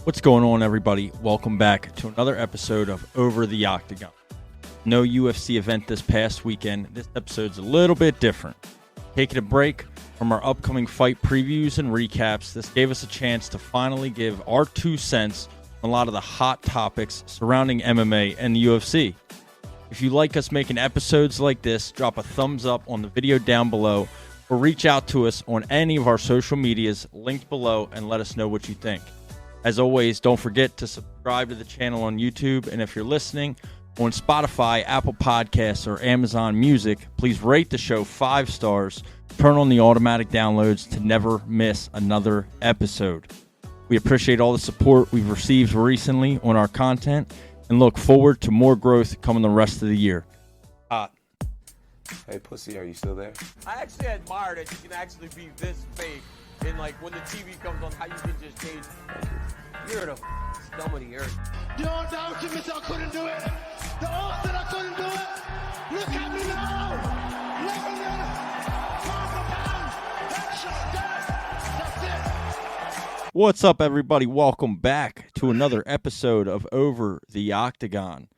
What's going on, everybody? Welcome back to another episode of Over the Octagon. No UFC event this past weekend. This episode's a little bit different. Taking a break from our upcoming fight previews and recaps, this gave us a chance to finally give our 2 cents on a lot of the hot topics surrounding MMA and the UFC. If you like us making episodes like this, drop a thumbs up on the video down below or reach out to us on any of our social medias linked below and let us know what you think. As always, don't forget to subscribe to the channel on YouTube, and if you're listening on Spotify, Apple Podcasts, or Amazon Music, please rate the show 5 stars, turn on the automatic downloads to never miss another episode. We appreciate all the support we've received recently on our content and look forward to more growth coming the rest of the year. Hey, pussy, are you still there? I actually admire that you can actually be this fake. And like when the TV comes on, how you can just change. You're the scum of the earth. The old down to me, I couldn't do it. The old said I couldn't do it. Look at me now. That's it. What's up, everybody? Welcome back to another episode of Over the Octagon.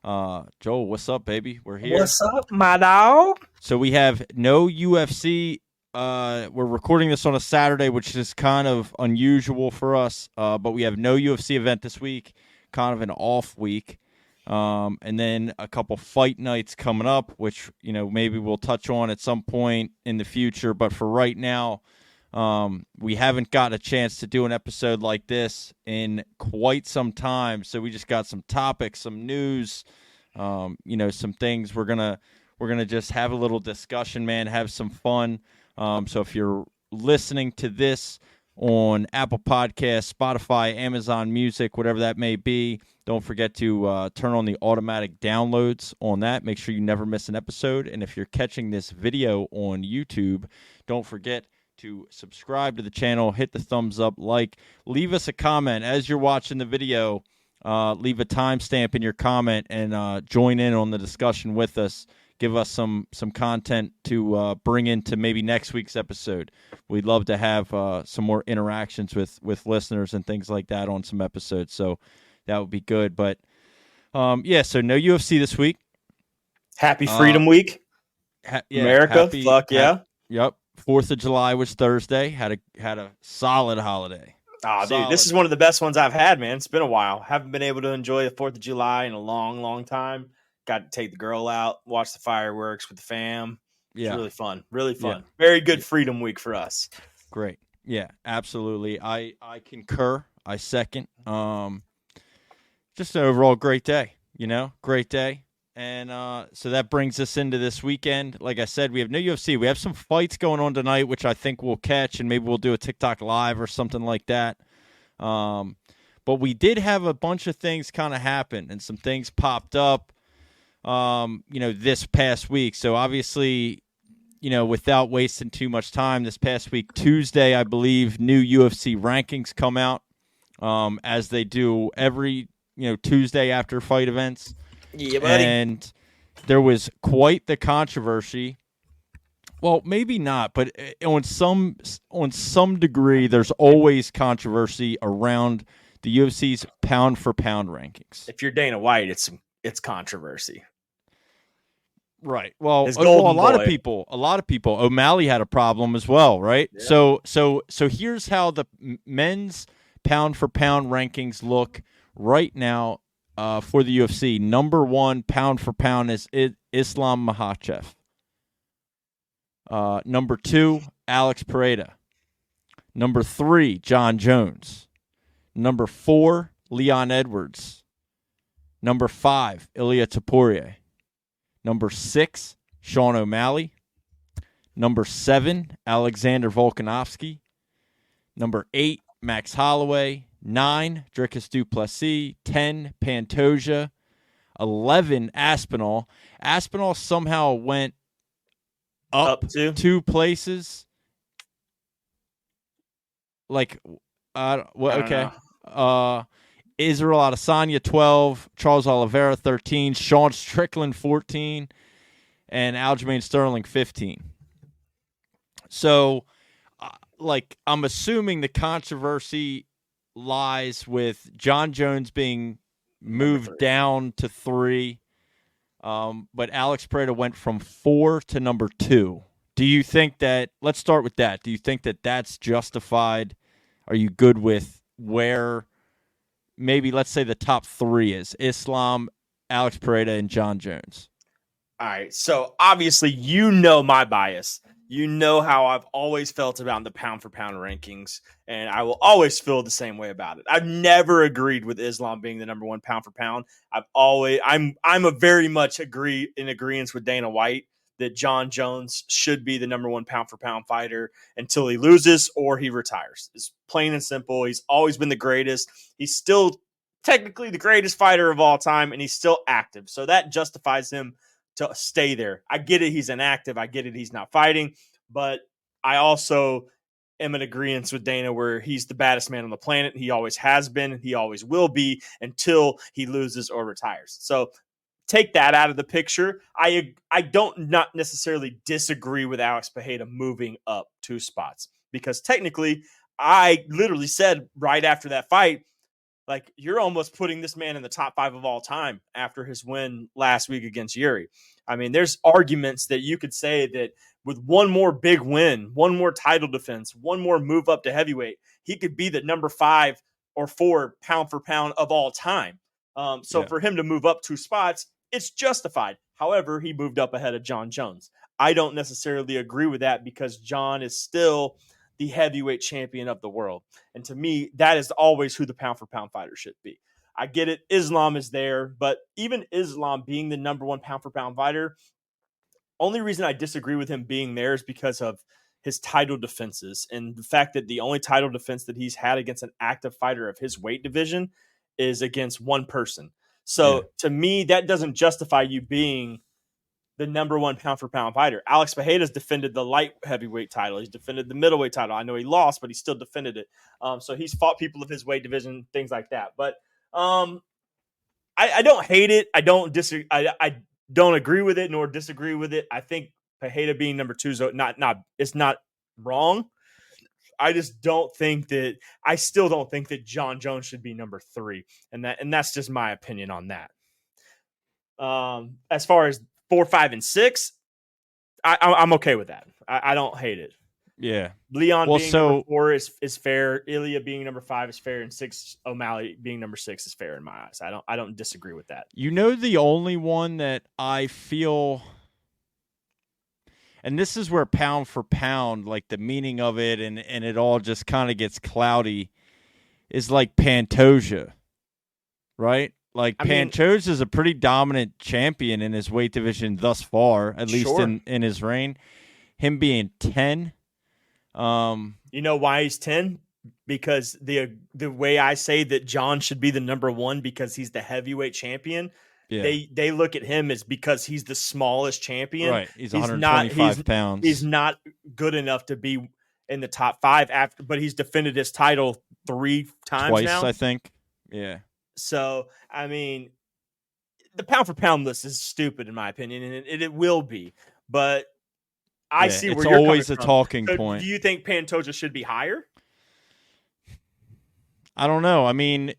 Joel, what's up, baby? We're here. What's up, my dog? So we have no UFC. We're recording this on a Saturday, which is kind of unusual for us, but we have no UFC event this week, kind of an off week, and then a couple fight nights coming up, which, you know, maybe we'll touch on at some point in the future, but for right now, we haven't got a chance to do an episode like this in quite some time, so we just got some topics, some news, some things we're gonna just have a little discussion, man, have some fun. So if you're listening to this on Apple Podcasts, Spotify, Amazon Music, whatever that may be, don't forget to turn on the automatic downloads on that. Make sure you never miss an episode. And if you're catching this video on YouTube, don't forget to subscribe to the channel, hit the thumbs up, leave us a comment as you're watching the video. Leave a timestamp in your comment and join in on the discussion with us. Give us some content to bring into maybe next week's episode. We'd love to have some more interactions with listeners and things like that on some episodes. So that would be good. But, so no UFC this week. Happy Freedom Week. America. Fuck yeah. Yep. 4th of July was Thursday. Had a solid holiday. Oh, dude, this is one of the best ones I've had, man. It's been a while. Haven't been able to enjoy the 4th of July in a long, long time. Got to take the girl out, watch the fireworks with the fam. Yeah. It's really fun. Really fun. Yeah. Very good Freedom Week for us. Great. Yeah, absolutely. I concur. I second. Just an overall great day, great day. And so that brings us into this weekend. Like I said, we have no UFC. We have some fights going on tonight, which I think we'll catch, and maybe we'll do a TikTok live or something like that. But we did have a bunch of things kind of happen, and some things popped up. This past week. So obviously, without wasting too much time, this past week, Tuesday, I believe, new UFC rankings come out, as they do every, Tuesday after fight events. Yeah, buddy. And there was quite the controversy. Well, maybe not, but on some degree, there's always controversy around the UFC's pound for pound rankings. If you're Dana White, it's controversy. Right. Well, a lot of people. O'Malley had a problem as well, right? Yeah. So here's how the men's pound for pound rankings look right now for the UFC. Number 1 pound for pound is Islam Makhachev. Number 2, Alex Pereira. Number 3, John Jones. Number 4, Leon Edwards. Number 5, Ilia Topuria. Number 6, Sean O'Malley. Number 7, Alexander Volkanovski. Number 8, Max Holloway. 9, Dricus du Plessis. 10, Pantoja. 11, Aspinall. Aspinall somehow went up 2 places. Okay. Israel Adesanya 12, Charles Oliveira 13, Sean Strickland 14, and Aljamain Sterling 15. So, I'm assuming the controversy lies with John Jones being moved down to 3. But Alex Pereira went from 4 to number 2. Do you think that – let's start with that. Do you think that that's justified? Are you good with where maybe let's say the top 3 is? Islam, Alex Pereira, and John Jones. All right. So obviously, you know my bias. You know how I've always felt about the pound for pound rankings, and I will always feel the same way about it. I've never agreed with Islam being the number 1 pound for pound. I'm a very much in agreement with Dana White that John Jones should be the number 1 pound for pound fighter until he loses or he retires. It's plain and simple. He's always been the greatest. He's still technically the greatest fighter of all time, and he's still active. So that justifies him to stay there. I get it. He's inactive. I get it. He's not fighting, but I also am in agreement with Dana where he's the baddest man on the planet. He always has been. He always will be until he loses or retires. So take that out of the picture. I don't not necessarily disagree with Alex Pereira moving up 2 spots because technically I literally said right after that fight, like, you're almost putting this man in the top 5 of all time after his win last week against Yuri. I mean, there's arguments that you could say that with one more big win, one more title defense, one more move up to heavyweight, he could be the number 5 or 4 pound for pound of all time. For him to move up 2 spots, it's justified. However, he moved up ahead of John Jones. I don't necessarily agree with that because John is still the heavyweight champion of the world. And to me, that is always who the pound for pound fighter should be. I get it. Islam is there, but even Islam being the number 1 pound for pound fighter, only reason I disagree with him being there is because of his title defenses and the fact that the only title defense that he's had against an active fighter of his weight division is against one person. So to me, that doesn't justify you being the number 1 pound for pound fighter. Alex Pereira's defended the light heavyweight title. He's defended the middleweight title. I know he lost, but he still defended it. So he's fought people of his weight division, things like that. But I don't hate it. I don't disagree. I don't agree with it nor disagree with it. I think Pereira being number 2 is it's not wrong. I just don't think that I still don't think that John Jones should be number 3. And that's just my opinion on that. As far as 4, 5, and 6, I'm okay with that. I don't hate it. Yeah. Leon being number 4 is fair. Ilya being number 5 is fair, and 6 O'Malley being number 6 is fair in my eyes. I don't disagree with that. You know, the only one that I feel, and this is where pound for pound, like the meaning of it and it all just kind of gets cloudy, is like Pantoja, right? Like Pantoja is a pretty dominant champion in his weight division thus far, at least in his reign. Him being 10. You know why he's 10? Because the way I say that John should be the number 1 because he's the heavyweight champion. Yeah. They look at him as because he's the smallest champion. Right. He's 125 pounds. He's not good enough to be in the top 5 but he's defended his title 3 times twice now. I think. Yeah. So, I mean, the pound for pound list is stupid in my opinion, and it will be. But I see where you're always coming a from. talking So point. do you think Pantoja should be higher? I don't know. I mean,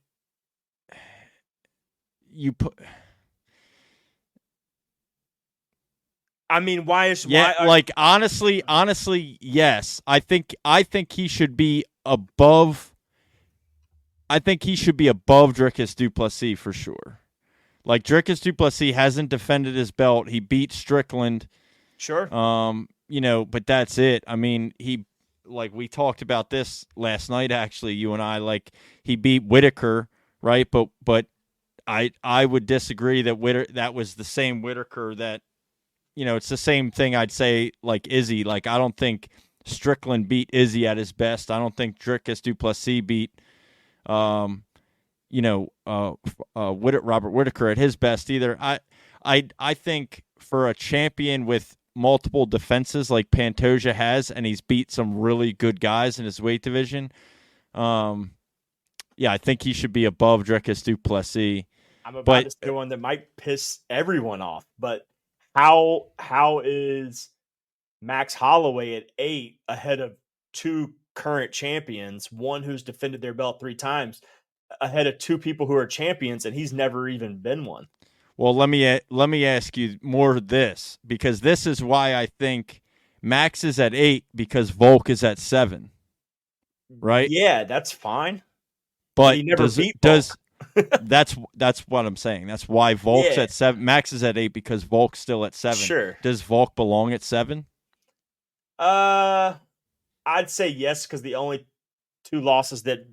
honestly, yes. I think he should be above. I think he should be above Dricus Du Plessis for sure. Like, Dricus Du Plessis hasn't defended his belt. He beat Strickland. Sure. But that's it. I mean, we talked about this last night, actually, you and I, like, he beat Whitaker, right? But I would disagree that was the same Whitaker that, it's the same thing I'd say, like, Izzy. Like, I don't think Strickland beat Izzy at his best. I don't think Dricus Du Plessis beat Robert Whitaker at his best either. I think for a champion with multiple defenses like Pantoja has, and he's beat some really good guys in his weight division, I think he should be above Dricus Du Plessis. I'm about to say one that might piss everyone off, but how is Max Holloway at 8 ahead of 2 current champions, one who's defended their belt 3 times, ahead of 2 people who are champions, and he's never even been one. Well, let me ask you more of this, because this is why I think Max is at 8 because Volk is at 7. Right? Yeah, that's fine. But he never beat Volk. Volk. That's what I'm saying. That's why Volk's at 7. Max is at 8 because Volk's still at 7. Sure. Does Volk belong at 7? I'd say yes, because the only 2 losses that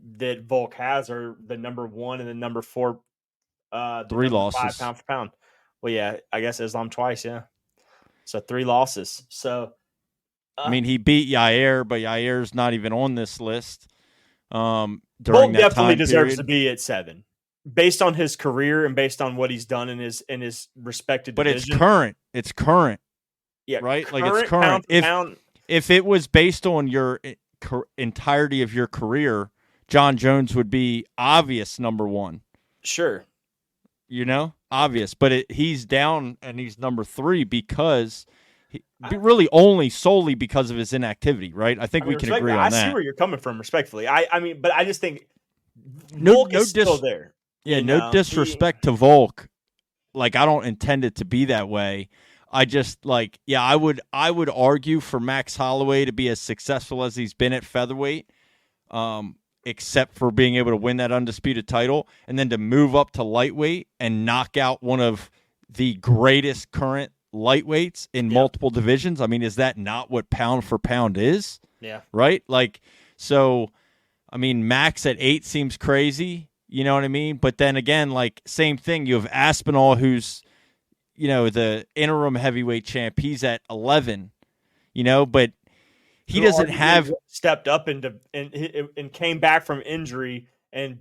Volk has are the number 1 and the number 4. 3 losses. 5 pound for pound. Well, yeah, I guess Islam twice, yeah. So 3 losses. So I mean, he beat Yair, but Yair's not even on this list. During Volk that definitely time deserves period. to be at 7, based on his career and based on what he's done in his respected But division. it's current. It's current. Yeah, right? Like it's current. If it was based on your entirety of your career, John Jones would be obvious number 1. Sure. Obvious. But he's down and he's number 3 because really only solely because of his inactivity, right? I think we can agree on that. I see where you're coming from, respectfully. I mean, but I just think Volk is still there. Yeah, no disrespect to Volk. Like, I don't intend it to be that way. I just I would argue for Max Holloway to be as successful as he's been at featherweight, except for being able to win that undisputed title, and then to move up to lightweight and knock out one of the greatest current lightweights in multiple divisions. I mean, is that not what pound for pound is? Yeah. Right? So, I mean, Max at 8 seems crazy. You know what I mean? But then again, same thing. You have Aspinall, who's, the interim heavyweight champ. He's at 11, but he doesn't have stepped up and came back from injury and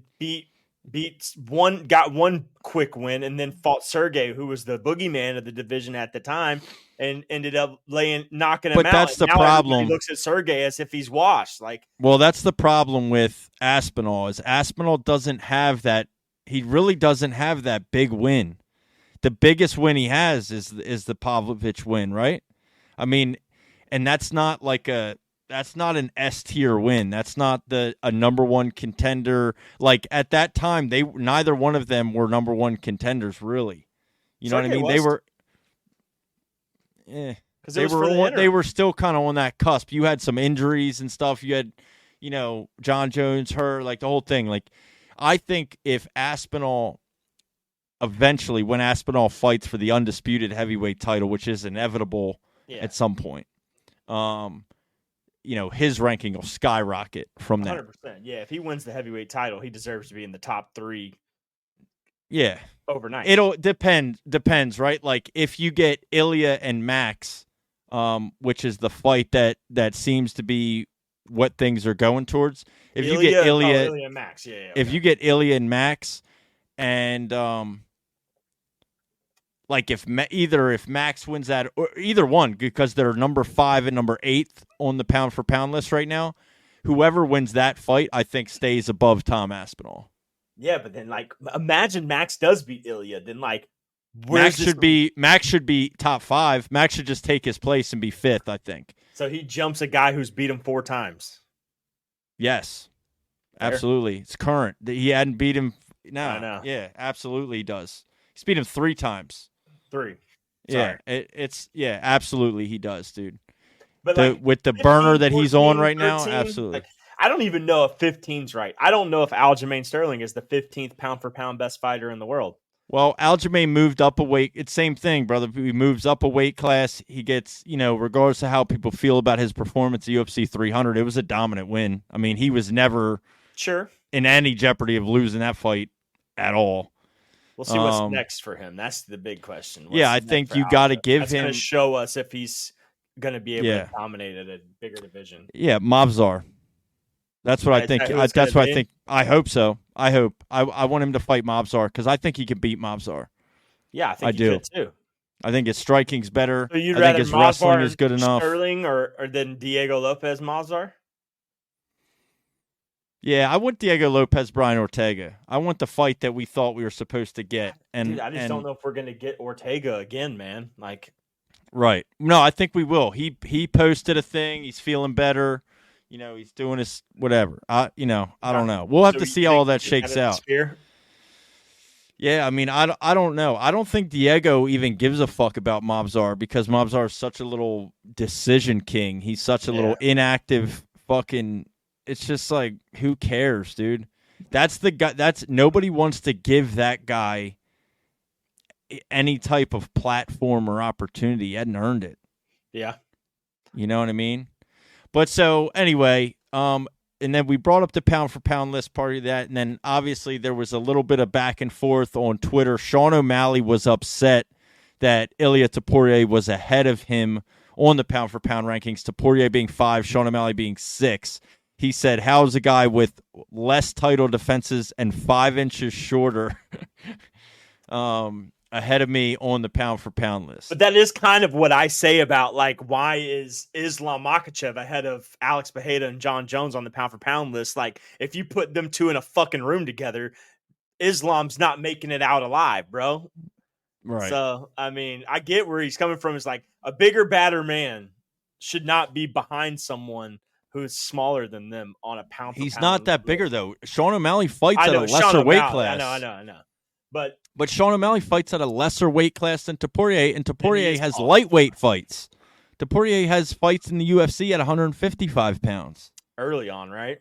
got one quick win, and then fought Sergey, who was the boogeyman of the division at the time, and ended up knocking him out. But that's the now problem. He looks at Sergey as if he's washed. Well, that's the problem with Aspinall. Is Aspinall doesn't have that. He really doesn't have that big win. The biggest win he has is the Pavlovich win, right? I mean, and that's not that's not an S tier win. That's not a number 1 contender. At that time, neither one of them were number 1 contenders, really. You know what I mean? They were, they were still kind of on that cusp. You had some injuries and stuff. You had, John Jones hurt, the whole thing. I think if Aspinall eventually, when Aspinall fights for the undisputed heavyweight title, which is inevitable at some point, his ranking will skyrocket from that. 100%. Yeah, if he wins the heavyweight title, he deserves to be in the top 3. Yeah, overnight. It'll depends, right? If you get Ilya and Max, which is the fight that seems to be what things are going towards. If you get Ilya and Max, okay. If you get Ilya and Max, and if Max wins that, or either one, because they're number 5 and number 8 on the pound for pound list right now, whoever wins that fight, I think stays above Tom Aspinall. Yeah, but then imagine Max does beat Ilya, then Max should be top 5. Max should just take his place and be 5th, I think. So he jumps a guy who's beat him 4 times. Yes, absolutely. It's current. He hadn't beat him. No, I know. Yeah, absolutely he does. He's beat him 3 times. 3. Sorry. Yeah, absolutely he does, dude. But with the 15, burner that 14, he's on right 13, now, absolutely. I don't even know if 15's right. I don't know if Aljamain Sterling is the 15th pound for pound best fighter in the world. Well, Aljamain moved up a weight. It's same thing, brother. He moves up a weight class. He gets, regardless of how people feel about his performance at UFC 300, it was a dominant win. I mean, he was never in any jeopardy of losing that fight at all. We'll see what's next for him. That's the big question. I think you got to give him. That's going to show us if he's going to be able to dominate at a bigger division. Yeah, Mavzar. That's what I think. That's what I think. I hope so. I want him to fight Mavzar because I think he can beat Mavzar. Yeah, I do could too. I think his striking's better. So you'd I think his wrestling is good enough. Sterling or than Diego Lopez Mavzar? Yeah, I want Diego Lopez, Brian Ortega. I want the fight that we thought we were supposed to get. And dude, I just don't know if we're going to get Ortega again, man. Right. No, I think we will. He posted a thing. He's feeling better. he's doing his whatever. I don't know. We'll have to see how all that shakes out. Yeah, I mean, I don't know. I don't think Diego even gives a fuck about Mobzar because Mobzar is such a little decision king. He's such a little inactive fucking. It's just like, who cares, dude? That's the guy. Nobody wants to give that guy any type of platform or opportunity. He hadn't earned it. Yeah. You know what I mean? But so anyway, and then we brought up the pound for pound list part of that, and then obviously there was a little bit of back and forth on Twitter. Sean O'Malley was upset that Ilia Topuria was ahead of him on the pound for pound rankings. Topuria being 5, Sean O'Malley being 6. He said, "How's a guy with less title defenses and 5 inches shorter ahead of me on the pound for pound list?" But that is kind of what I say about, like, why is Islam Makhachev ahead of Alex Pereira and John Jones on the pound for pound list? Like, if you put them two in a fucking room together, Islam's not making it out alive, bro. Right. So, I mean, I get where he's coming from. It's like a bigger, badder man should not be behind someone who is smaller than them on a pound for pound. He's not that bigger, though. Sean O'Malley fights at a lesser weight class. I know. But Sean O'Malley fights at a lesser weight class than Topuria, and Topuria has lightweight fights. Topuria has fights in the UFC at 155 pounds. Early on, right?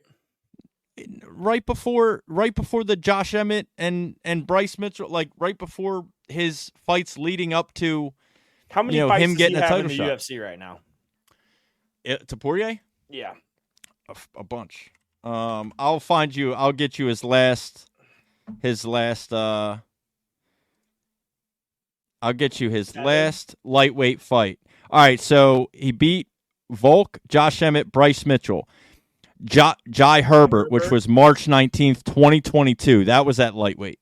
Right before the Josh Emmett and Bryce Mitchell, like right before his fights leading up to how many fights him getting does he a have title in the shot. UFC right now? Topuria? Yeah, a bunch. I'll find you. I'll get you his last. I'll get you his last lightweight fight. All right, so he beat Volk, Josh Emmett, Bryce Mitchell, Jai Herbert, which was March 19th, 2022. That was at lightweight.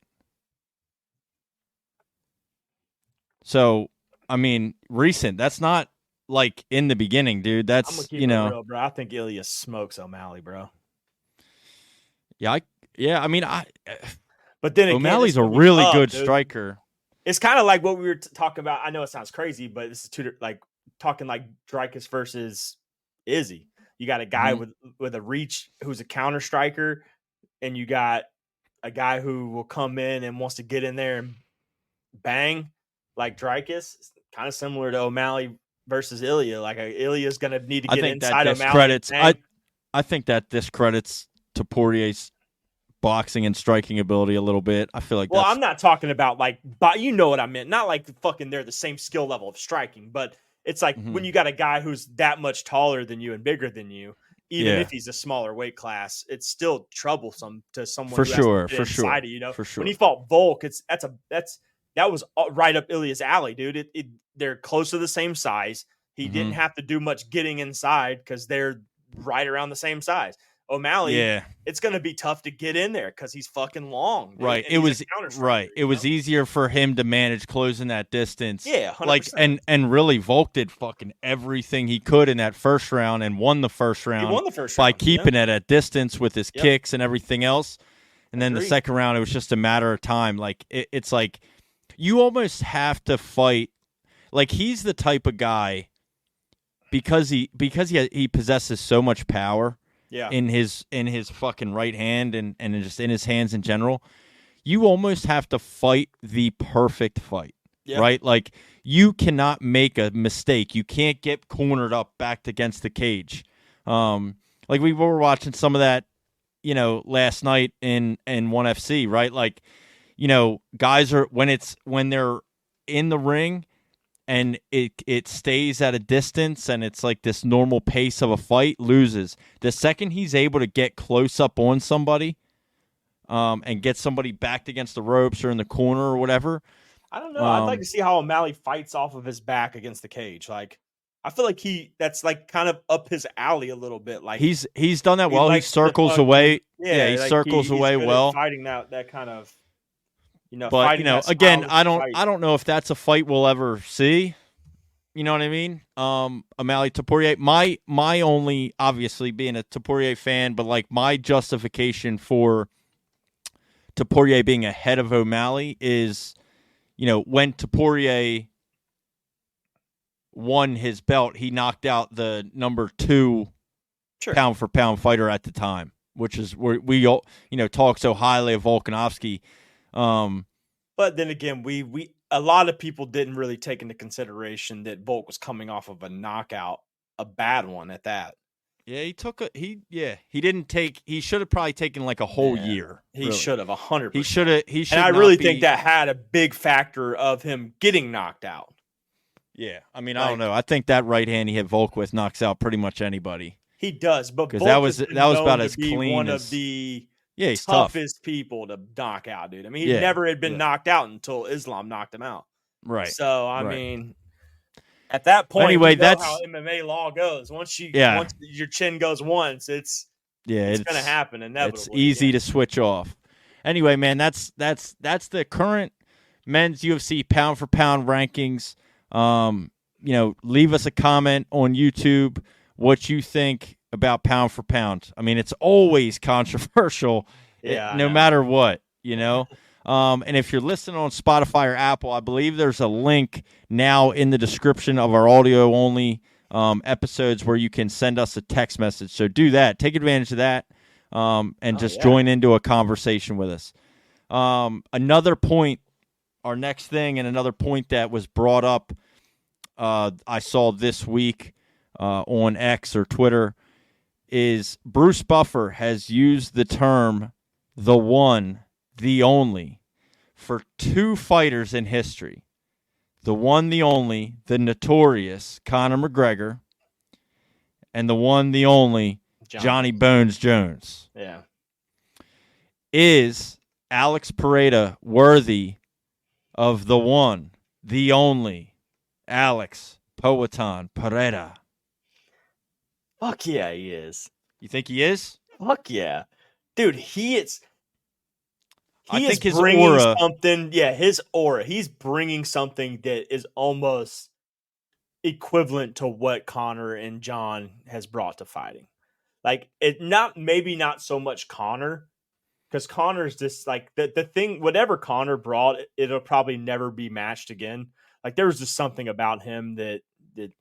So, I mean, recent. That's not like in the beginning, dude. That's, I'm gonna keep it real, bro. I think Ilia smokes O'Malley, bro. Yeah, I mean, but then again, O'Malley's a really good striker. It's kind of like what we were talking about. I know it sounds crazy, but this is talking like Dricus versus Izzy. You got a guy with a reach who's a counter striker, and you got a guy who will come in and wants to get in there and bang like Dricus. It's kind of similar to O'Malley versus Ilia. Like Ilia's going to need to get inside O'Malley. I think that discredits Topuria's boxing and striking ability a little bit. I feel like I'm not talking about but you know what I meant. Not like fucking they're the same skill level of striking, but it's like when you got a guy who's that much taller than you and bigger than you, even if he's a smaller weight class, it's still troublesome to someone for sure. When he fought Volk, that was right up Ilia's alley, dude. They're close to the same size. He didn't have to do much getting inside because they're right around the same size. O'Malley, it's going to be tough to get in there because he's fucking long. Dude, right. It was easier for him to manage closing that distance. Yeah, 100%. And really Volk did fucking everything he could in that first round and won the first round. He won the first by round, keeping it at distance with his kicks and everything else. And then the second round, it was just a matter of time. Like it's like you almost have to fight. Like he's the type of guy because he possesses so much power. Yeah. In his fucking right hand and just in his hands in general, you almost have to fight the perfect fight, right? Like you cannot make a mistake. You can't get cornered up backed against the cage. Like we were watching some of that, last night in ONE FC, right? Like, guys are when they're in the ring. And it stays at a distance, and it's like this normal pace of a fight, loses. The second he's able to get close up on somebody and get somebody backed against the ropes or in the corner or whatever. I don't know. I'd like to see how O'Malley fights off of his back against the cage. Like, I feel like that's like kind of up his alley a little bit. Like he's done that well. He circles away. Yeah, he circles away well. Fighting that kind of. But again, I don't know if that's a fight we'll ever see. You know what I mean? O'Malley Topuria. My only, obviously being a Topuria fan, but like my justification for Topuria being ahead of O'Malley is, when Topuria won his belt, he knocked out the number 2 pound for pound fighter at the time, which is where we all talk so highly of Volkanovski. But then again, we a lot of people didn't really take into consideration that Volk was coming off of a knockout, a bad one at that. Yeah, he didn't take. He should have probably taken like a whole year. He should have 100%. He should have. He should. And I really think that had a big factor of him getting knocked out. Yeah, I mean, I don't know. I think that right hand he hit Volk with knocks out pretty much anybody. He does, but because that was about as clean one as of the he's toughest people to knock out, dude. I mean, he never had been knocked out until Islam knocked him out. Right. So I mean, at that point, anyway, that's how MMA law goes. Once your chin goes once, it's going to happen inevitably. It's easy to switch off. Anyway, man, that's the current men's UFC pound for pound rankings. Leave us a comment on YouTube what you think about pound for pound. I mean, it's always controversial, no matter what, And if you're listening on Spotify or Apple, I believe there's a link now in the description of our audio only episodes where you can send us a text message. So do that. Take advantage of that and join into a conversation with us. Another point, our next thing, and another point that was brought up I saw this week on X or Twitter is Bruce Buffer has used the term the one, the only for two fighters in history. The one, the only, the notorious Conor McGregor, and the one, the only Johnny Bones Jones. Yeah. Is Alex Pereira worthy of the one, the only Alex Poatan Pereira? Fuck yeah, he is. You think he is? Fuck yeah. Dude, he is. I think his bringing aura. Something, his aura. He's bringing something that is almost equivalent to what Conor and John has brought to fighting. Like, maybe not so much Conor, because Conor's just like the thing. Whatever Conor brought, it'll probably never be matched again. Like, there was just something about him that.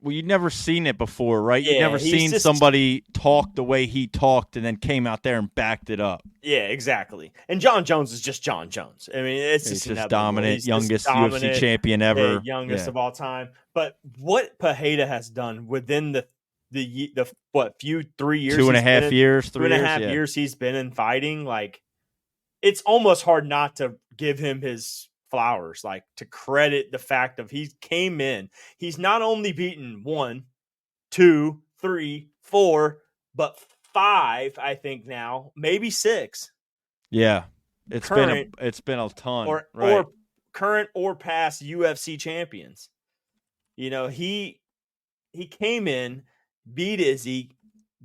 Well, you'd never seen it before, right? Yeah, you'd never seen somebody talk the way he talked and then came out there and backed it up. Yeah, exactly. And John Jones is just John Jones. I mean, he's just dominant, youngest UFC champion ever. Youngest of all time. But what Pereira has done within the 3 years? 2.5 years, 3 years. 2.5 years he's been in fighting. Like, it's almost hard not to give him his flowers, like to credit the fact of he came in. He's not only beaten 1, 2, 3, 4, but 5. I think now, maybe 6. Yeah, it's been a ton, or current or past UFC champions. He came in, beat Izzy,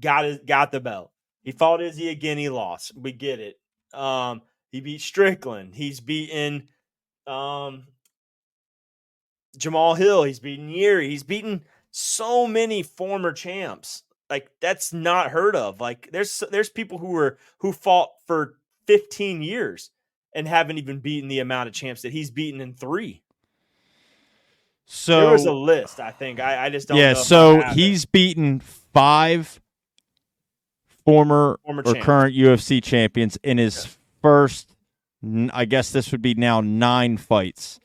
got the belt. He fought Izzy again. He lost. We get it. He beat Strickland. He's beaten Jamal Hill. He's beaten Yuri. He's beaten so many former champs. Like, that's not heard of. Like, there's people who fought for 15 years and haven't even beaten the amount of champs that he's beaten in 3. So there was a list, I think. I just don't know. Yeah, so he's beaten 5 former or current UFC champions in his first, I guess this would be now 9 fights.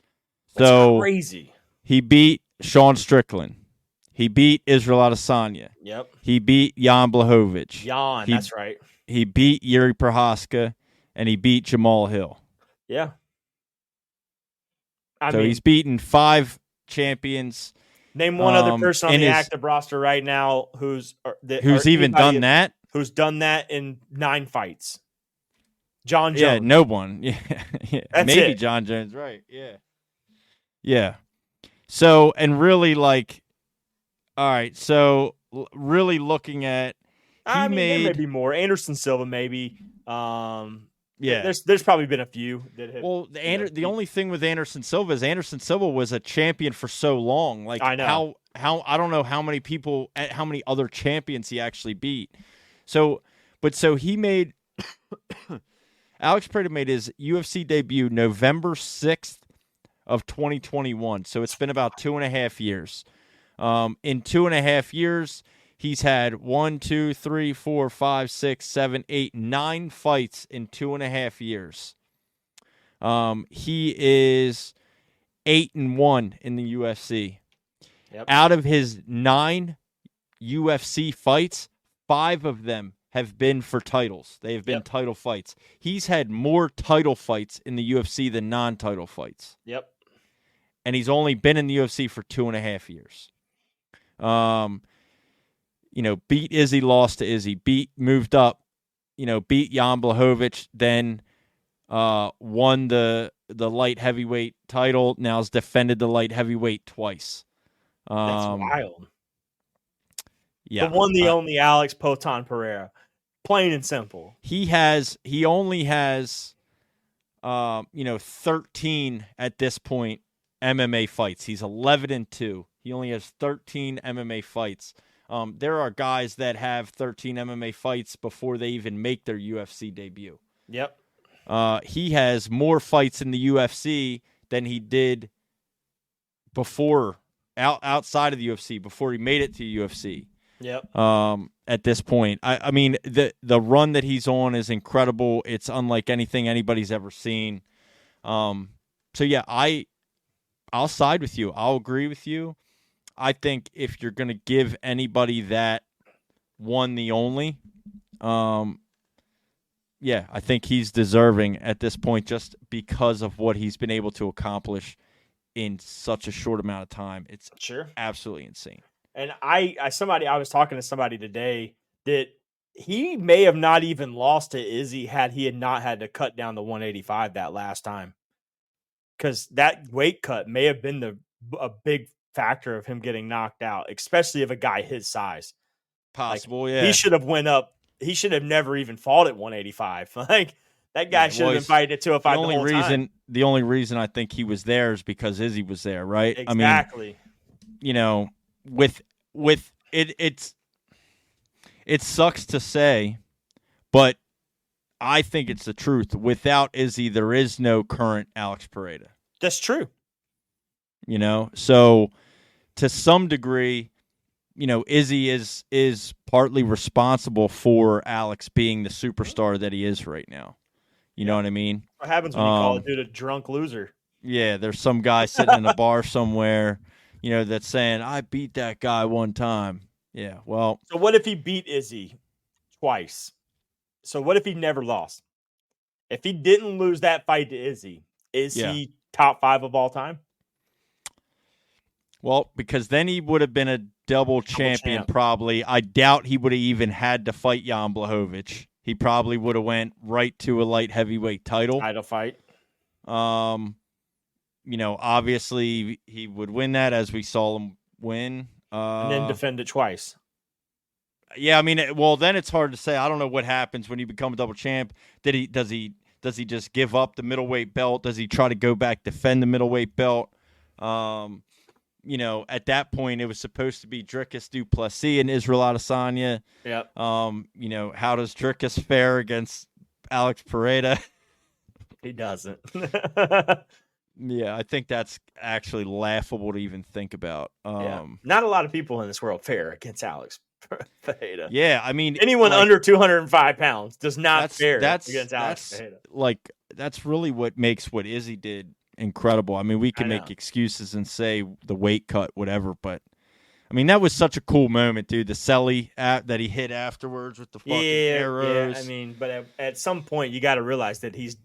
That's crazy. He beat Sean Strickland. He beat Israel Adesanya. Yep. He beat Jan Blachowicz. That's right. He beat Yuri Prochazka, and he beat Jamal Hill. Yeah. He's beaten 5 champions. Name one other person on the active roster right now who's even done that? Who's done that in 9 fights? John Jones. Yeah, no one. Yeah. Maybe it. John Jones, right. Yeah. Yeah. So, and really, like, all right, so really looking at, there may be more. Anderson Silva, maybe. Yeah. There's probably been a few that have. Well, the only thing with Anderson Silva is Anderson Silva was a champion for so long. Like, I know. How I don't know how many other champions he actually beat. So he made Alex Pereira made his UFC debut November 6th of 2021. So it's been about 2.5 years. In 2.5 years, He's had 1, 2, 3, 4, 5, 6, 7, 8, 9 fights in 2.5 years. He is 8-1 in the UFC. Yep. Out of his 9 UFC fights, 5 of them have been for titles. They have been title fights. He's had more title fights in the UFC than non-title fights. Yep. And he's only been in the UFC for 2.5 years. Beat Izzy, lost to Izzy. Moved up, beat Jan Blachowicz, then won the light heavyweight title. Now has defended the light heavyweight twice. That's wild. Yeah. The only Alex Pereira. Plain and simple. He only has 13 at this point MMA fights. He's 11-2. He only has 13 MMA fights. There are guys that have 13 MMA fights before they even make their UFC debut. Yep. He has more fights in the UFC than he did before, outside of the UFC, before he made it to UFC. Yep. At this point, I mean, the run that he's on is incredible. It's unlike anything anybody's ever seen. So yeah, I'll side with you. I'll agree with you. I think if you're going to give anybody that one the only, I think he's deserving at this point just because of what he's been able to accomplish in such a short amount of time. It's absolutely insane. And I was talking to somebody today that he may have not even lost to Izzy had he had not had to cut down to 185 that last time. Because that weight cut may have been a big factor of him getting knocked out, especially of a guy his size. Possible, yeah. He should have went up. He should have never even fought at 185. Like, that guy should have been fighting at 205 the whole time. The only reason I think he was there is because Izzy was there, right? Exactly. I mean, with it sucks to say, but I think it's the truth. Without Izzy, there is no current Alex Pereira. That's true. So to some degree, Izzy is partly responsible for Alex being the superstar that he is right now. You know what I mean? What happens when you call a dude a drunk loser? Yeah, there's some guy sitting in a bar somewhere, that's saying, I beat that guy one time. Yeah, well. So what if he beat Izzy twice? So what if he never lost? If he didn't lose that fight to Izzy, is he top 5 of all time? Well, because then he would have been a double champion probably. I doubt he would have even had to fight Jan Blachowicz. He probably would have went right to a light heavyweight title fight. Obviously he would win that as we saw him win. And then defend it twice. Yeah, I mean, then it's hard to say. I don't know what happens when you become a double champ. Does he just give up the middleweight belt? Does he try to go back, defend the middleweight belt? At that point, it was supposed to be Dricus du Plessis and Israel Adesanya. Yep. How does Dricus fare against Alex Pereira? He doesn't. Yeah, I think that's actually laughable to even think about. Not a lot of people in this world fare against Alex Pereira. Yeah, I mean, anyone under 205 pounds does not fare against Alex Pereira. That's really what makes what Izzy did incredible. I mean, we can make excuses and say the weight cut, whatever, but I mean, that was such a cool moment, dude. The celly that he hit afterwards with the fucking arrows. Yeah, I mean, but at some point, you got to realize that he's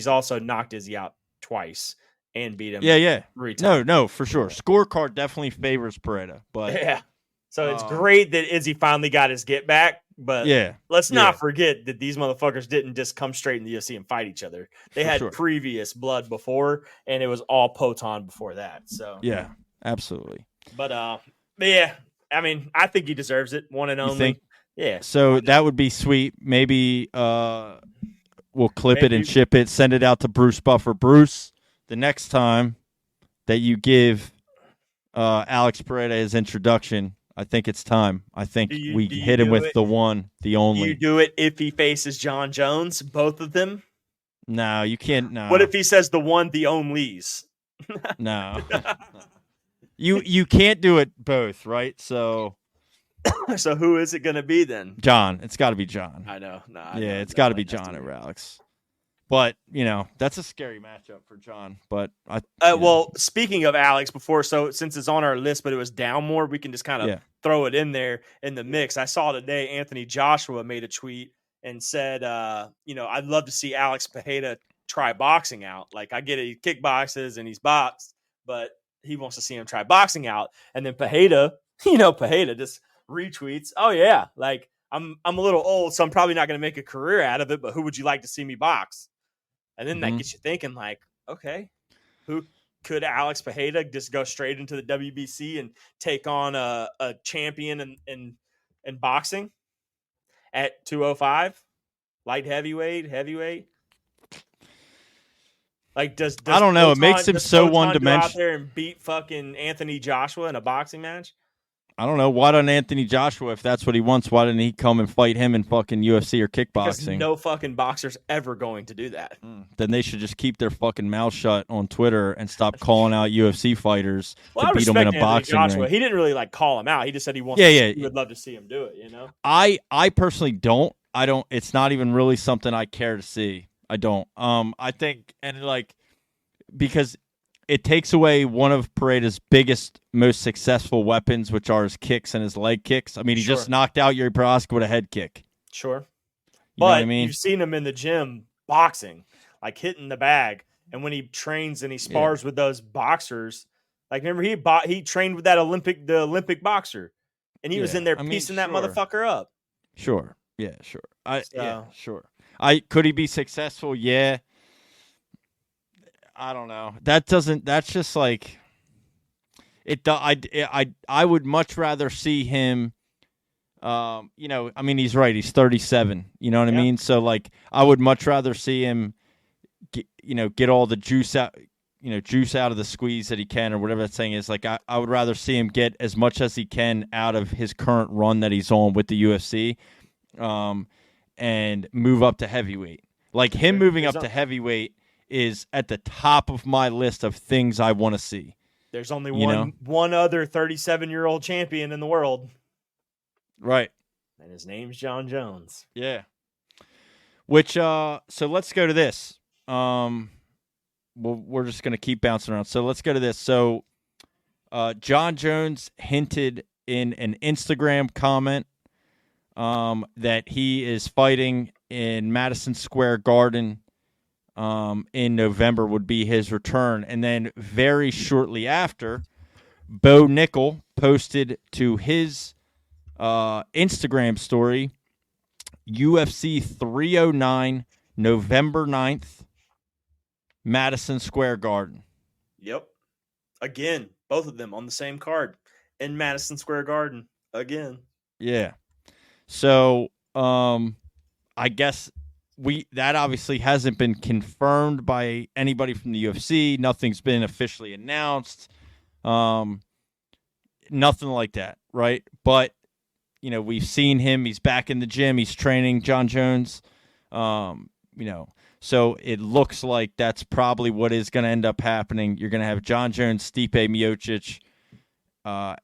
also knocked Izzy out twice and beat him. 3 times. No, for sure. Scorecard definitely favors Pereira, but so it's great that Izzy finally got his get back. But let's not forget that these motherfuckers didn't just come straight in the UFC and fight each other. They had previous blood before, and it was all Poton before that. So yeah, absolutely. But yeah, I mean, I think he deserves it. One and only. Yeah. So that would be sweet. Maybe we'll clip it and ship it, send it out to Bruce Buffer. Bruce, the next time that you give Alex Pereira his introduction, I think it's time. I think we hit him with the one, the only. Do you do it if he faces John Jones, both of them? No, you can't. No. What if he says the one, the onlys? No. You can't do it both, right? So So who is it going to be then? John. It's got to be John. I know. No, it's got to be John over Alex. But, that's a scary matchup for John. But well, speaking of Alex before, so since it's on our list, but it was down more, we can just kind of throw it in there in the mix. I saw today Anthony Joshua made a tweet and said, I'd love to see Alex Pereira try boxing out. Like, I get it, he kickboxes and he's boxed, but he wants to see him try boxing out. And then Pereira just retweets, oh yeah, like I'm a little old, so I'm probably not going to make a career out of it, but who would you like to see me box? And then that gets you thinking, like, okay, who could Alex Pereira just go straight into the WBC and take on a champion in boxing at 205, light heavyweight? Like, does I don't know. It makes him so one-dimensional. Out there and beat fucking Anthony Joshua in a boxing match? I don't know. Why doesn't Anthony Joshua, if that's what he wants, why didn't he come and fight him in fucking UFC or kickboxing? Because no fucking boxer's ever going to do that. Then they should just keep their fucking mouth shut on Twitter and stop calling out UFC fighters to beat them in a boxing ring. He didn't really call him out. He just said he wants. He would love to see him do it. I personally don't. I don't. It's not even really something I care to see. I don't. I think because it takes away one of Pereira's biggest, most successful weapons, which are his kicks and his leg kicks. I mean, he just knocked out Yuri Prochazka with a head kick. Sure. You know what I mean? You've seen him in the gym boxing, like hitting the bag. And when he trains and he spars with those boxers, like remember he trained with the Olympic boxer, and he was in there piecing that motherfucker up. Sure. Yeah, sure. Sure. Could he be successful? Yeah. I don't know. That's just like it. I would much rather see him. I mean, he's right. He's 37. You know what I mean? So like, I would much rather see him, get all the juice out, juice out of the squeeze that he can, or whatever that saying is. Like, I would rather see him get as much as he can out of his current run that he's on with the UFC, and move up to heavyweight. Like him moving up to heavyweight is at the top of my list of things I want to see. There's only one other 37-year-old champion in the world. Right. And his name's John Jones. Yeah. Which, so let's go to this. We're just going to keep bouncing around. So let's go to this. So John Jones hinted in an Instagram comment that he is fighting in Madison Square Garden in November would be his return. And then very shortly after, Bo Nickel posted to his Instagram story, UFC 309, November 9th, Madison Square Garden. Yep. Again, both of them on the same card in Madison Square Garden again. Yeah. So, I guess that obviously hasn't been confirmed by anybody from the UFC. Nothing's been officially announced. Nothing like that, right? But we've seen him. He's back in the gym. He's training, John Jones. So it looks like that's probably what is going to end up happening. You're going to have John Jones, Stipe Miocic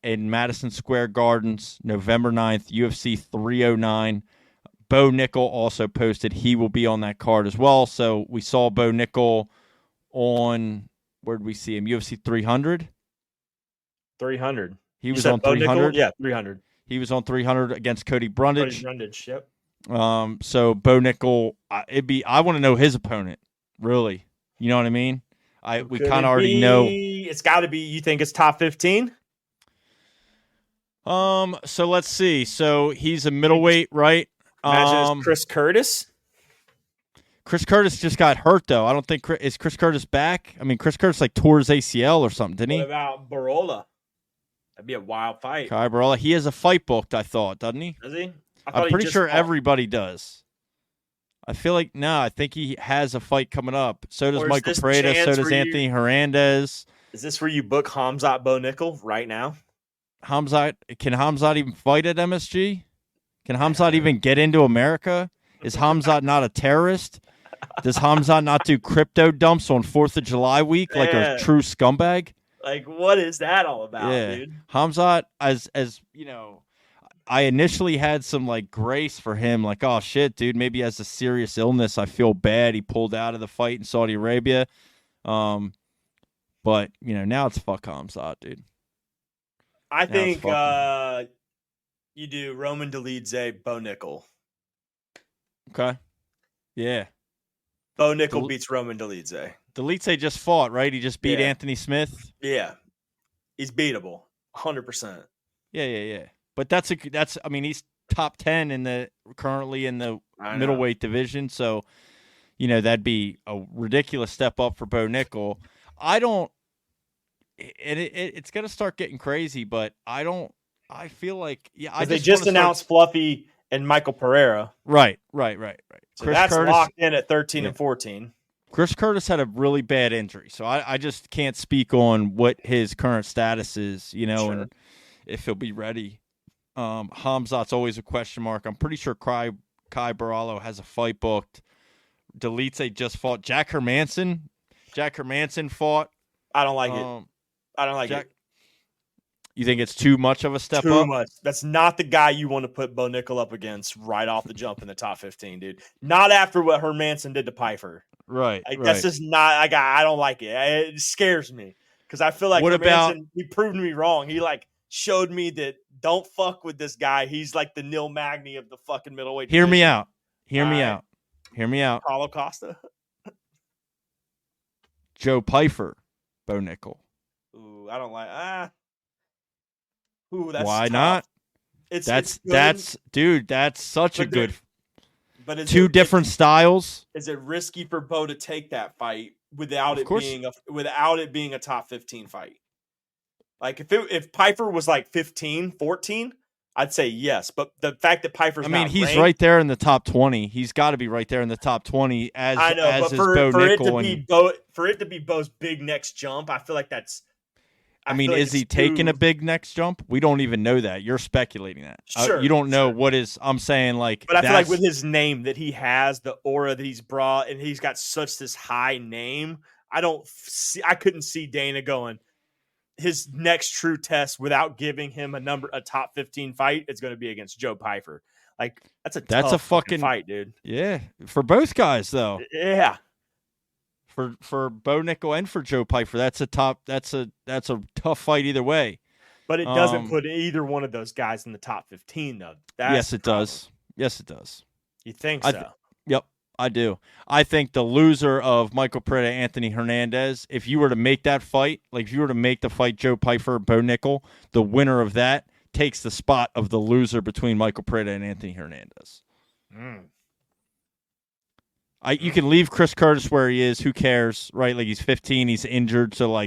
in Madison Square Gardens, November 9th, UFC 309. Bo Nickel also posted he will be on that card as well. So we saw Bo Nickel on, where did we see him? UFC 300? 300. He was on 300? Yeah, 300. He was on 300 against Cody Brundage. Yep. So Bo Nickel, I want to know his opponent, really. You know what I mean? We kind of already know. It's got to be, you think it's top 15? So let's see. So he's a middleweight, right? Imagine it's Chris Curtis. Chris Curtis just got hurt, though. I don't think is Chris Curtis back. I mean, Chris Curtis tore his ACL or something, didn't he? What about Barola? That'd be a wild fight. Kai Barola. He has a fight booked, I thought, doesn't he? Does he? I'm pretty sure everybody does. I feel like I think he has a fight coming up. So does Michael Pereira. So does Anthony Hernandez. Is this where you book Hamzat Bo Nickel right now? Can Hamzat even fight at MSG? Can Hamzat even get into America? Is Hamzat not a terrorist? Does Hamzat not do crypto dumps on 4th of July week like a true scumbag? Like, what is that all about, dude? Hamzat, as I initially had some like grace for him, like, oh shit, dude, maybe he has a serious illness. I feel bad. He pulled out of the fight in Saudi Arabia. But now it's fuck Hamzat, dude. I think you do Roman Dolidze, Bo Nickel. Okay. Yeah. Bo Nickel beats Roman Dolidze. Dolidze just fought, right? He just beat Anthony Smith. Yeah. He's beatable. 100%. Yeah. But he's top 10 currently in the middleweight division, so that'd be a ridiculous step up for Bo Nickel. It's going to start getting crazy, but I feel like they just announced Fluffy and Michael Pereira. Right. So that's locked in at 13 and 14. Chris Curtis had a really bad injury, so I just can't speak on what his current status is, and if he'll be ready. Hamzat's always a question mark. I'm pretty sure Kai Barallo has a fight booked. Dolidze just fought. Jack Hermanson fought. I don't like it. I don't like it. You think it's too much of a step up? Too much. That's not the guy you want to put Bo Nickel up against right off the jump in the top 15, dude. Not after what Hermanson did to Piper. Right. That's just not. I don't like it. It scares me because I feel like he proved me wrong. He showed me that don't fuck with this guy. He's like the Neil Magny of the fucking middleweight. Hear me out. Paulo Costa. Joe Pyfer, Bo Nickel. Ooh, I don't like. Ooh, that's why tough. not? That's such a good. But two different styles. Is it risky for Bo to take that fight without it being a top 15 fight? Like if Piper was like 15, 14, I'd say yes. But the fact that Piper's he's ranked, right there in the top 20. He's got to be right there in the top 20 as I know, as but is Bo Nickel. For it to be Bo's big next jump, I feel like that's. Is he taking a big next jump? We don't even know that. You're speculating that. Sure, you don't know what is. I'm saying but I feel like with his name that he has, the aura that he's brought, and he's got such this high name. I couldn't see Dana going. His next true test without giving him a top 15 fight is going to be against Joe Pyfer. Like that's a fucking fight, dude. Yeah, for both guys though. Yeah. For Bo Nickel and for Joe Pyfer, that's a tough fight either way. But it doesn't put either one of those guys in the top 15 though. Yes, it does. Yes, it does. You think so? Yep, I do. I think the loser of Michael Pereira, Anthony Hernandez, if you were to make that fight, like if you were to make the fight Joe Pyfer, Bo Nickel, the winner of that takes the spot of the loser between Michael Pereira and Anthony Hernandez. You can leave Chris Curtis where he is. Who cares, right? Like he's 15, he's injured, so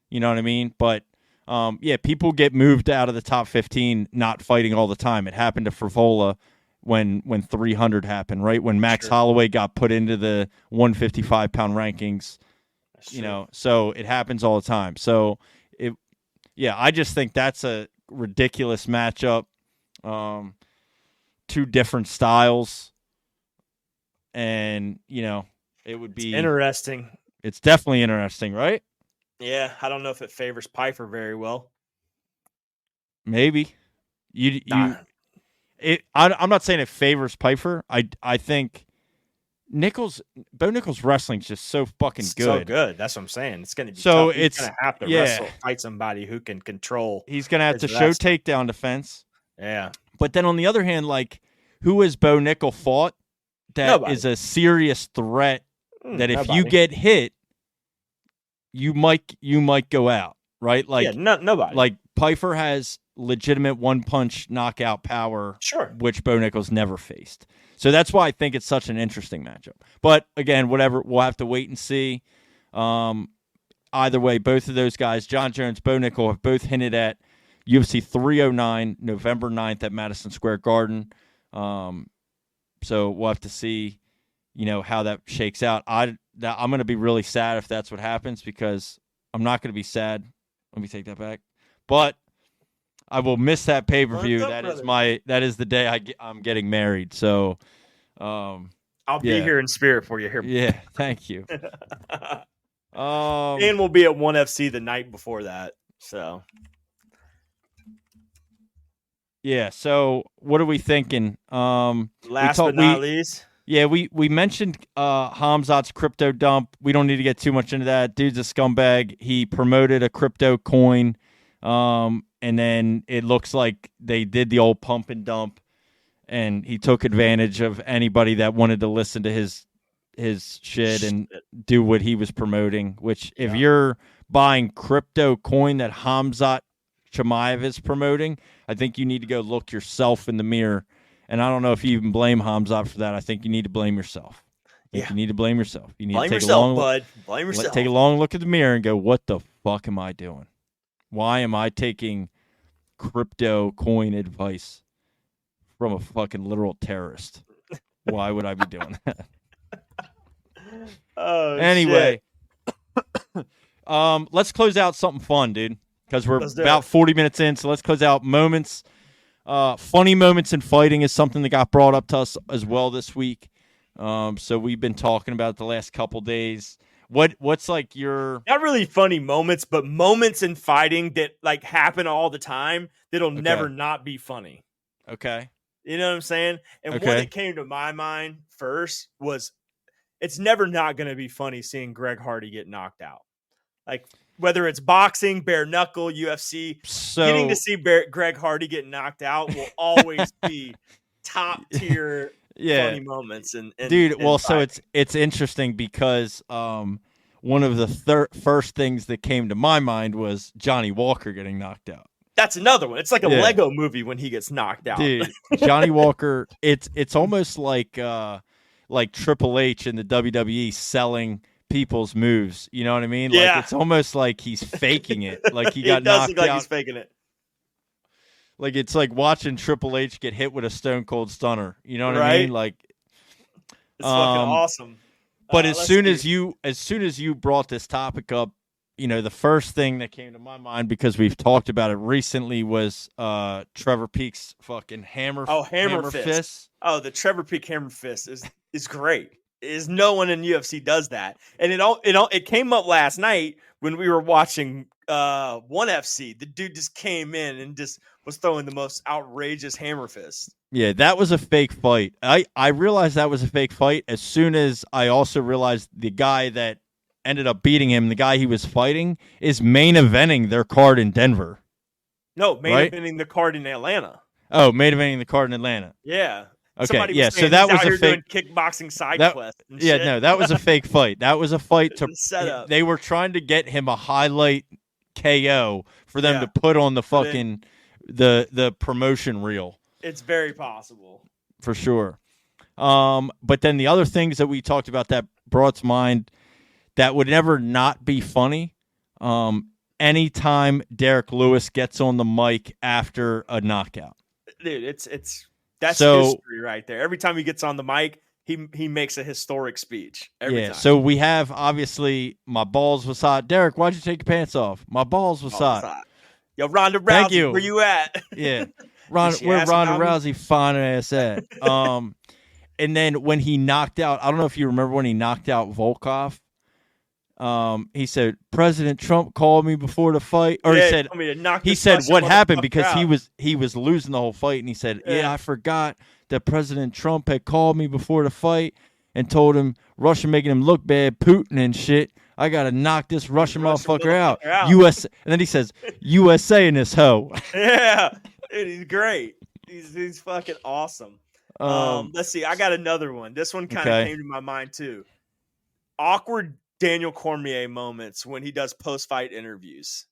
you know what I mean? But people get moved out of the top 15 not fighting all the time. It happened to Frivola when 300 happened, right? When Max Holloway got put into the 155-pound rankings, so it happens all the time. So I just think that's a ridiculous matchup. Two different styles. And, it would be interesting. It's definitely interesting, right? Yeah. I don't know if it favors Pyfer very well. Maybe. I'm not saying it favors Pyfer. I think Bo Nickel's wrestling's just so fucking good. So good. That's what I'm saying. It's going to be tough. He's going to have to fight somebody who can control. He's going to have to show takedown defense. Yeah. But then on the other hand, who has Bo Nickel fought? That is a serious threat that if you get hit, you might go out, right? Nobody. Like Pyfer has legitimate one-punch knockout power, which Bo Nickel's never faced. So that's why I think it's such an interesting matchup. But again, whatever, we'll have to wait and see. Either way, both of those guys, John Jones, Bo Nickel, have both hinted at UFC 309, November 9th at Madison Square Garden. So we'll have to see, how that shakes out. I'm going to be really sad if that's what happens because I'm not going to be sad. Let me take that back. But I will miss that pay-per-view. That is the day I'm getting married. So I'll be here in spirit for you here. Yeah, thank you. And we'll be at 1FC the night before that. So Yeah. So what are we thinking? Last but not least. Yeah, we mentioned Hamzat's crypto dump. We don't need to get too much into that. Dude's a scumbag. He promoted a crypto coin, and then it looks like they did the old pump and dump, and he took advantage of anybody that wanted to listen to his shit and do what he was promoting. Which, if you're buying crypto coin that Hamzat Chimaev is promoting, I think you need to go look yourself in the mirror. And I don't know if you even blame Hamzat for that. I think you need to blame yourself. You need to blame yourself. You need blame to take yourself, a long bud. Blame yourself. Take a long look at the mirror and go, what the fuck am I doing? Why am I taking crypto coin advice from a fucking literal terrorist? Why would I be doing that? Anyway, let's close out something fun, dude, because we're about 40 minutes in. So let's close out moments. Funny moments in fighting is something that got brought up to us as well this week. So we've been talking about it the last couple days. What's like your not really funny moments, but moments in fighting that like happen all the time that'll never not be funny. Okay. You know what I'm saying? And one that came to my mind first was it's never not going to be funny seeing Greg Hardy get knocked out. Like, whether it's boxing, bare knuckle, UFC, getting to see Greg Hardy get knocked out will always be top tier funny moments. And dude, well, so it's interesting because one of the first things that came to my mind was Johnny Walker getting knocked out. That's another one. It's like a Lego movie when he gets knocked out. Dude, Johnny Walker, it's almost like Triple H in the WWE selling people's moves, you know what I mean? Yeah. Like it's almost like he's faking it. Like he got knocked knocked look like out. He's faking it. Like it's like watching Triple H get hit with a Stone Cold Stunner. You know what I mean? Like it's fucking awesome. But as soon as you brought this topic up, you know, the first thing that came to my mind, because we've talked about it recently, was Trevor Peek's fucking hammer fist. Oh, the Trevor Peek hammer fist is great. No one in UFC does that. And it came up last night when we were watching ONE FC. The dude just came in and just was throwing the most outrageous hammer fist. Yeah, that was a fake fight. I realized that was a fake fight as soon as I also realized the guy that ended up beating him, the guy he was fighting, is main eventing their card in Denver. No, eventing the card in Atlanta. Oh, main eventing the card in Atlanta. Yeah. Okay, yeah, so that was a fake kickboxing side quest. And yeah, shit. no, that was a fake fight. That was a fight to set up. They were trying to get him a highlight KO for them to put on the fucking the promotion reel. It's very possible. For sure. But then the other things that we talked about that brought to mind that would never not be funny. Anytime Derek Lewis gets on the mic after a knockout. Dude, that's history right there. Every time he gets on the mic, he makes a historic speech. Every time. So we have, obviously, my balls was hot. Derek, why'd you take your pants off? My balls was hot. Yo, Ronda Rousey, where you at? Yeah. Where Ronda Rousey fine ass at? And then when he knocked out, I don't know if you remember when he knocked out Volkov. He said President Trump called me before the fight, or he said what happened because he was losing the whole fight, and he said, I forgot that President Trump had called me before the fight and told him Russia making him look bad, Putin and shit. I gotta knock this Russian motherfucker out. US, and then he says USA in this hoe. Yeah, dude, he's great. He's fucking awesome. Let's see. I got another one. This one kind of came to my mind too. Awkward Daniel Cormier moments when he does post-fight interviews.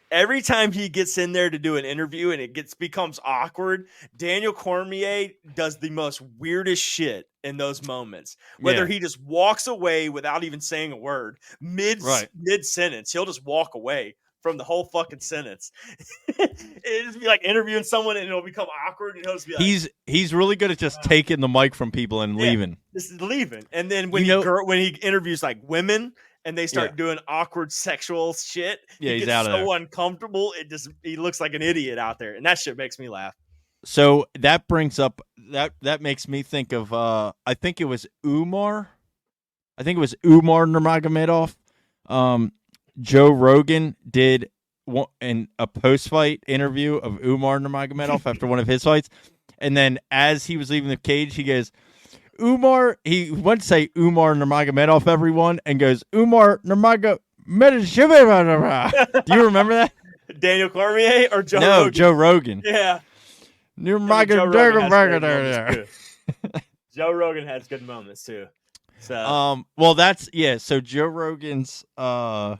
Every time he gets in there to do an interview and it becomes awkward, Daniel Cormier does the most weirdest shit in those moments. Whether he just walks away without even saying a word, mid-sentence, he'll just walk away from the whole fucking sentence. It'll just be like interviewing someone and it'll become awkward and he'll just be like, he's really good at just taking the mic from people and leaving. This is leaving. And then when he interviews like women and they start doing awkward sexual shit, he gets out of there. Uncomfortable. He looks like an idiot out there. And that shit makes me laugh. So that brings up that makes me think of I think it was Umar Nurmagomedov. Joe Rogan did in a post-fight interview of Umar Nurmagomedov after one of his fights, and then as he was leaving the cage, he goes, Umar. He went to say Umar Nurmagomedov, everyone, and goes Umar Nurmagomedov. Do you remember that? Daniel Cormier or Joe? No, Rogan? Joe Rogan. Yeah. Nurmagomedov. Joe Rogan has good moments too. So well, that's So Joe Rogan's. I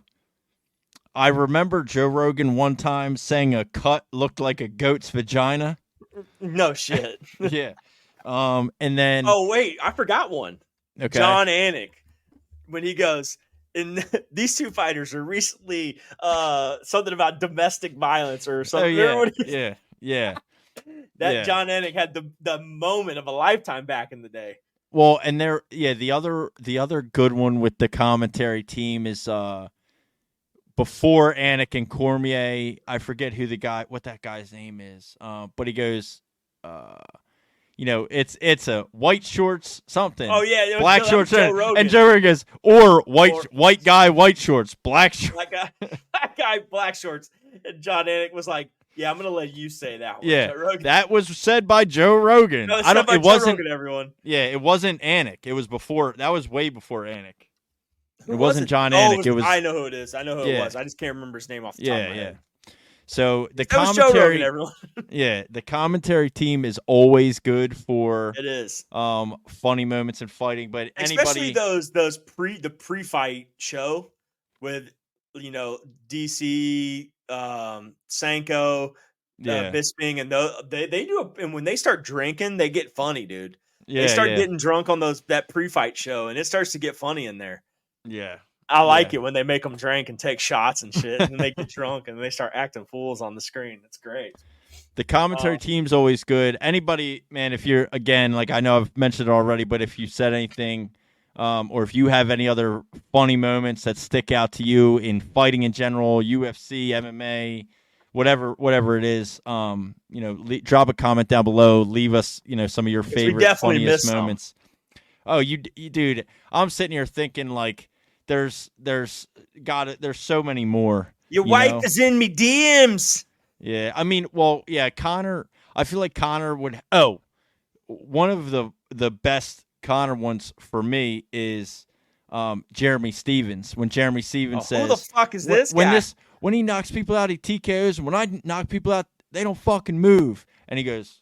remember Joe Rogan one time saying a cut looked like a goat's vagina. No shit. Yeah. And then. Oh wait, I forgot one. Okay. John Anik, when he goes, and these two fighters are recently something about domestic violence or something. Oh, yeah. That John Anik had the moment of a lifetime back in the day. Well, and the other good one with the commentary team is before Anik and Cormier. I forget what that guy's name is. But he goes, it's a white shorts something. Oh yeah, black shorts, Joe Rogan. and Joe Rogan goes, or white guy, white shorts, black shorts. Black guy, black shorts. And John Anik was like, "Yeah, I'm gonna let you say that one." Yeah, that was said by Joe Rogan. No, it wasn't Rogan, everyone. Yeah, it wasn't Anik. It was before. That was way before Anik. It wasn't John Anik. It was. I know who it is. I know who it was. I just can't remember his name off the top of my head. So the that was Joe Rogan, everyone. The commentary team is always good for. It is. Funny moments in fighting, but especially those pre-fight show with DC, Sanko, Bisping, and they do and when they start drinking, they get funny, dude. They start getting drunk on that pre-fight show, and it starts to get funny in there. Yeah. I like it when they make them drink and take shots and shit, and then they get drunk and they start acting fools on the screen. It's great. The commentary team's always good. Anybody, man, if you're, again, like I know I've mentioned it already, but if you said anything or if you have any other funny moments that stick out to you in fighting in general, UFC, MMA, whatever it is, drop a comment down below. Leave us, some of your favorite, funniest moments. Oh, you dude, I'm sitting here thinking like, there's so many more. Your wife is in me DMs. Yeah, I mean, well, yeah, Connor. I feel like Connor would. Oh, one of the best Connor ones for me is Jeremy Stevens. When Jeremy Stevens says, "Who the fuck is this guy?" When he knocks people out, he TKOs, and when I knock people out, they don't fucking move. And he goes,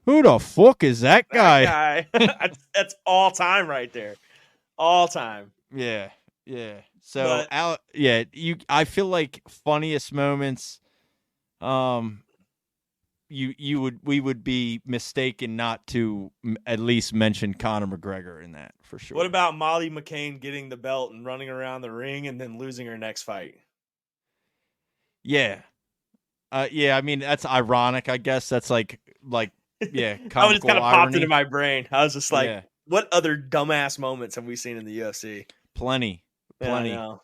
"Who the fuck is that guy?" That's all time right there. All time. Yeah. So, I feel like funniest moments, we would be mistaken not to at least mention Conor McGregor in that for sure. What about Molly McCain getting the belt and running around the ring and then losing her next fight? Yeah. I mean, that's ironic, I guess. That's like that just kind of popped into my brain. I was just like, what other dumbass moments have we seen in the UFC? Plenty. Yeah,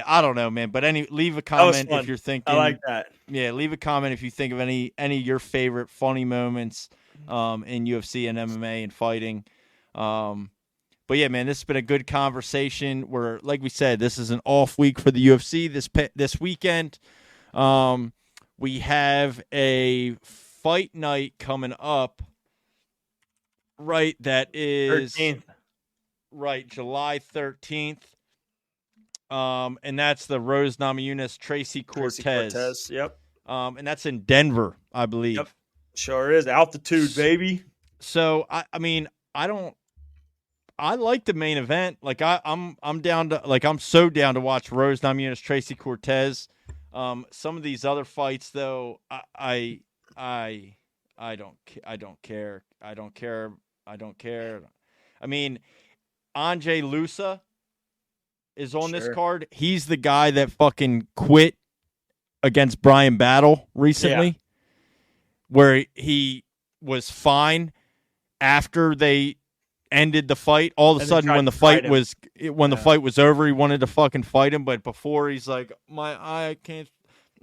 I don't know, man. But leave a comment if you're thinking. I like that. Yeah, leave a comment if you think of any of your favorite funny moments in UFC and MMA and fighting. But yeah, man, this has been a good conversation. Where, like we said, this is an off week for the UFC this weekend. We have a fight night coming up. Right, that is 13th. Right, July 13th. And that's the Rose Namajunas Tracy Cortez. Yep. And that's in Denver, I believe. Yep. Sure is. Altitude, baby. So I like the main event. Like I'm down to I'm so down to watch Rose Namajunas Tracy Cortez. Some of these other fights though, I don't care. I mean, Anjay Lusa is on this card. He's the guy that fucking quit against Brian Battle recently, where he was fine after they ended the fight. All of a sudden, when the fight was over, he wanted to fucking fight him, but before he's like, my eye,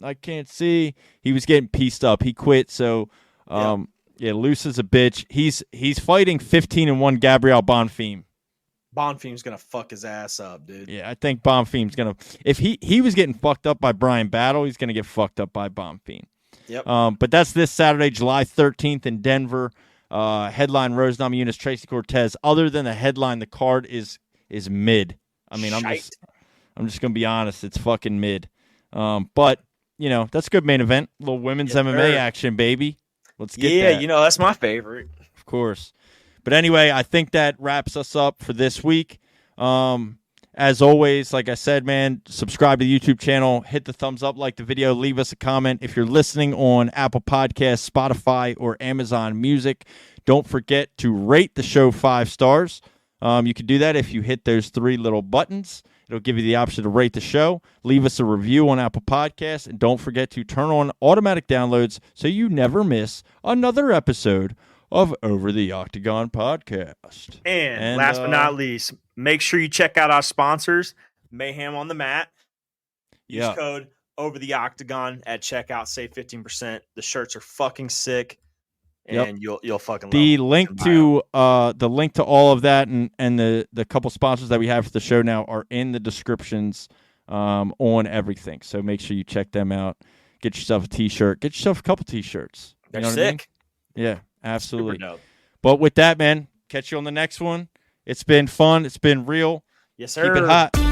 I can't see. He was getting pieced up. He quit. So, Lusa's a bitch. He's fighting 15-1 Gabriel Bonfim. Bonfim's gonna fuck his ass up, dude. Yeah, I think Bonfim's gonna. If he was getting fucked up by Brian Battle, he's gonna get fucked up by Bonfim. Yep. But that's this Saturday, July 13th in Denver. Headline Rose Namajunas, Tracy Cortez. Other than the headline, the card is mid. I mean, I'm just gonna be honest. It's fucking mid. But that's a good main event. A little women's MMA action, baby. Let's get that. Yeah, that's my favorite. Of course. But anyway, I think that wraps us up for this week. As always, like I said, man, subscribe to the YouTube channel, hit the thumbs up, like the video, leave us a comment. If you're listening on Apple Podcasts, Spotify, or Amazon Music, don't forget to rate the show 5 stars. You can do that if you hit those 3 little buttons. It'll give you the option to rate the show, leave us a review on Apple Podcasts, and don't forget to turn on automatic downloads so you never miss another episode of Over the Octagon podcast. And last but not least, make sure you check out our sponsors, Mayhem on the Mat. Use code Over the Octagon at checkout. Save 15%. The shirts are fucking sick, and you'll fucking love the them. link to the link to all of that and the couple sponsors that we have for the show now are in the descriptions on everything. So make sure you check them out. Get yourself a t-shirt. Get yourself a couple t-shirts. They're sick. I mean? Yeah. Absolutely. Super dope. But with that, man, catch you on the next one. It's been fun. It's been real. Yes, sir. Keep it hot.